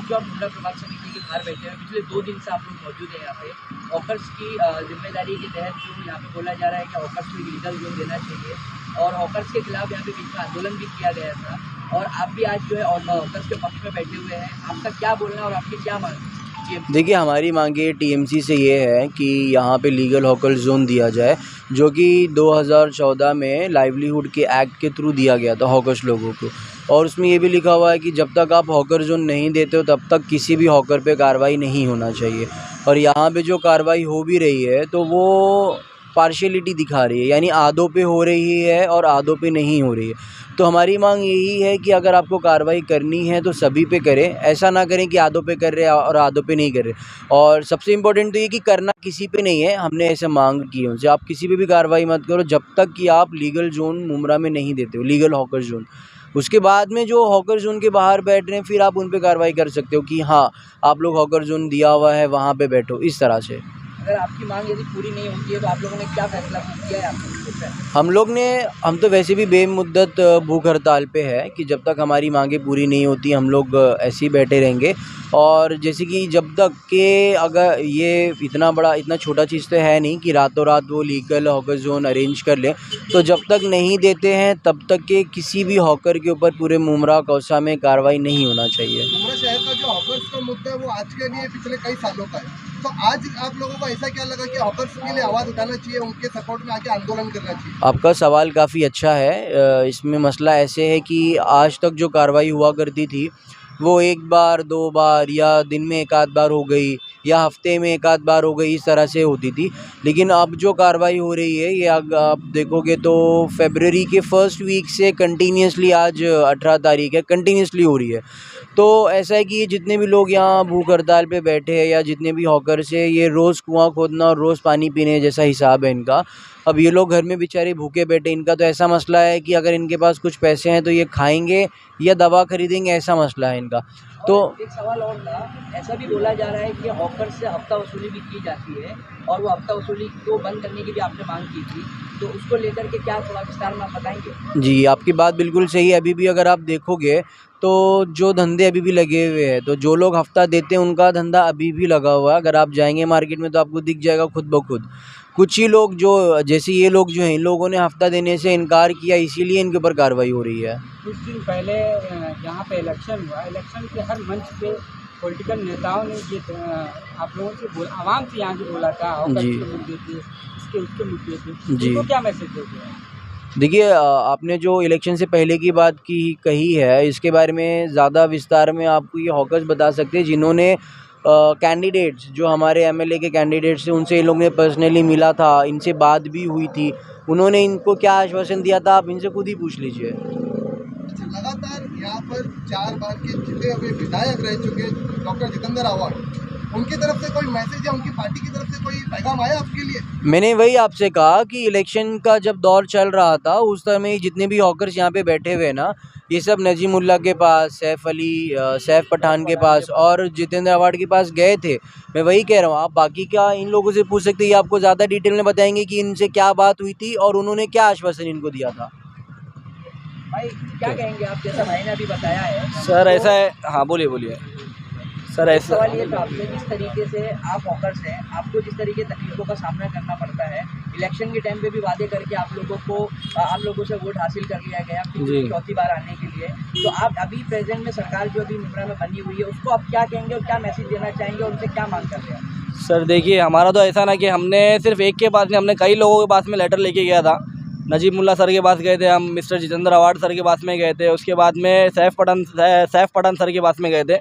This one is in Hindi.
आज जो आप मुंडा प्रभाग समिति के बाहर बैठे हैं, पिछले 2 दिन से आप लोग मौजूद हैं यहाँ पे। हॉकर्स की जिम्मेदारी के तहत जो यहाँ पे बोला जा रहा है कि हॉकर्स को लीगल जोन देना चाहिए और हॉकर्स के खिलाफ यहाँ पे बीच में आंदोलन भी किया गया था और आप भी आज जो है हॉकर्स के पक्ष में बैठे हुए हैं। आपका क्या बोलना है और आपकी क्या मांग है? देखिए, हमारी मांगे टीएमसी से ये है कि यहाँ पे लीगल हॉकर जोन दिया जाए, जो कि 2014 में लाइवलीहुड के एक्ट के थ्रू दिया गया था हॉकर्स लोगों को। और उसमें ये भी लिखा हुआ है कि जब तक आप हॉकर जोन नहीं देते हो तब तक किसी भी हॉकर पे कार्रवाई नहीं होना चाहिए। और यहाँ पे जो कार्रवाई हो भी रही है तो वो पार्शियलिटी दिखा रही है, यानी आधों पे हो रही है और आधों पे नहीं हो रही है। तो हमारी मांग यही है कि अगर आपको कार्रवाई करनी है तो सभी पे करें, ऐसा ना करें कि आधों पे कर रहे हैं और आधों पे नहीं कर रहे। और सबसे इम्पोर्टेंट तो ये कि करना किसी पे नहीं है, हमने ऐसे मांग की है उनसे, आप किसी पे भी कार्रवाई मत करो जब तक कि आप लीगल जोन मुमरा में नहीं देते हो, लीगल हॉकर जोन। उसके बाद में जो हॉकर जोन के बाहर बैठ रहे हैं फिर आप उन पे कार्रवाई कर सकते हो कि हाँ, आप लोग हॉकर जोन दिया हुआ है वहाँ पे बैठो, इस तरह से। अगर आपकी मांग यदि पूरी नहीं होती है तो आप लोगों ने क्या फैसला किया है आपने? हम तो वैसे भी बेमुद्दत भूख हड़ताल पे है कि जब तक हमारी मांगें पूरी नहीं होती हम लोग ऐसे ही बैठे रहेंगे। और जैसे कि जब तक के अगर ये इतना छोटा चीज़ तो है नहीं कि रातों रात वो लीगल हॉकर जोन अरेंज कर लें, तो जब तक नहीं देते हैं तब तक के किसी भी हॉकर के ऊपर पूरे मुमरा कौसा में कार्रवाई नहीं होना चाहिए। मुमरा शहर का जो हॉकर्स का मुद्दा है वो आज के लिए पिछले कई सालों का है, तो आज आप लोगों को ऐसा क्या लगा कि हॉकर्स के लिए आवाज़ उठाना चाहिए, उनके सपोर्ट में आके आंदोलन करना चाहिए? आपका सवाल काफ़ी अच्छा है। इसमें मसला ऐसे है कि आज तक जो कार्रवाई हुआ करती थी वो 1 बार 2 बार या दिन में 1 आध बार हो गई या हफ्ते में 1 आध बार हो गई, इस तरह से होती थी। लेकिन अब जो कार्रवाई हो रही है ये आप देखोगे तो फरवरी के फर्स्ट वीक से कंटिन्यूसली, आज 18 तारीख है, कंटिन्यूसली हो रही है। तो ऐसा है कि ये जितने भी लोग यहाँ भूख हड़ताल पे बैठे हैं या जितने भी हॉकर्स हैं, ये रोज़ कुआँ खोदना और रोज़ पानी पीने जैसा हिसाब है इनका। अब ये लोग घर में बेचारे भूखे बैठे, इनका तो ऐसा मसला है कि अगर इनके पास कुछ पैसे हैं तो ये खाएंगे या दवा खरीदेंगे, ऐसा मसला है इनका। तो एक सवाल और था, ऐसा भी बोला जा रहा है कि हॉकर से हफ्ता वसूली भी की जाती है और वो हफ्ता वसूली को बंद करने की भी आपने मांग की थी, तो उसको लेकर के क्या थोड़ा विस्तार में आप बताएंगे? जी, आपकी बात बिल्कुल सही है। अभी भी अगर आप देखोगे तो जो धंधे अभी भी लगे हुए हैं, तो जो लोग हफ्ता देते हैं उनका धंधा अभी भी लगा हुआ है। अगर आप जाएंगे मार्केट में तो आपको दिख जाएगा खुद ब खुद। कुछ ही लोग जो जैसे ये लोग जो हैं, इन लोगों ने हफ्ता देने से इनकार किया, इसीलिए इनके ऊपर कार्रवाई हो रही है। कुछ दिन पहले यहाँ पे इलेक्शन हुआ, इलेक्शन के हर मंच पे पॉलिटिकल नेताओं ने ये आप लोगों से आवाम से यहाँ से बोला था हॉकर्स जी। के मुद्दे पे, उसके मुद्दे पे, जी। उनको क्या मैसेज दोगे? देखिए, आपने जो इलेक्शन से पहले की बात कही है, इसके बारे में ज़्यादा विस्तार में आपको ये हॉकर्स बता सकते हैं जिन्होंने कैंडिडेट्स, जो हमारे एमएलए के कैंडिडेट्स थे, उनसे इन लोगों ने पर्सनली मिला था, इनसे बात भी हुई थी। उन्होंने इनको क्या आश्वासन दिया था आप इनसे खुद ही पूछ लीजिए। अच्छा, लगातार यहाँ पर 4 बार के जितने हुए विधायक रह चुके डॉक्टर जितेंद्र आव्हाड, उनकी तरफ से कोई मैसेज या उनकी पार्टी की तरफ से कोई पैगाम आया आपके लिए? मैंने वही आपसे कहा कि इलेक्शन का जब दौर चल रहा था उस समय जितने भी हॉकर्स यहाँ पे बैठे हुए ना, ये सब नजीमुल्लाह के पास, सैफ पठान के पास और जितेंद्र आव्हाड के पास गए थे। मैं वही कह रहा हूँ, आप बाकी क्या इन लोगों से पूछ सकते हैं, ये आपको ज़्यादा डिटेल में बताएंगे कि इनसे क्या बात हुई थी और उन्होंने क्या आश्वासन इनको दिया था। भाई क्या कहेंगे आप, जैसा भाई ने अभी बताया है? सर ऐसा है, हाँ बोलिए सर। ऐसा सवाल ये था आपसे, जिस तरीके से आप हॉकर्स हैं, आपको जिस तरीके तकलीफों का सामना करना पड़ता है, इलेक्शन के टाइम पे भी वादे करके आप लोगों से वोट हासिल कर लिया गया फिर चौथी बार आने के लिए, तो आप अभी प्रेजेंट में सरकार जो अभी मुमरा में बनी हुई है उसको आप क्या कहेंगे और क्या मैसेज देना चाहेंगे और उनसे क्या मांग कर रहे हैं? सर देखिए, हमारा तो ऐसा ना कि हमने सिर्फ एक के पास नहीं, हमने कई लोगों के पास में लेटर लेके गया था। नजीमुल्लाह सर के पास गए थे हम, मिस्टर जितेंद्र आव्हाड सर के पास में गए थे, उसके बाद में सैफ पठान सर के पास में गए थे।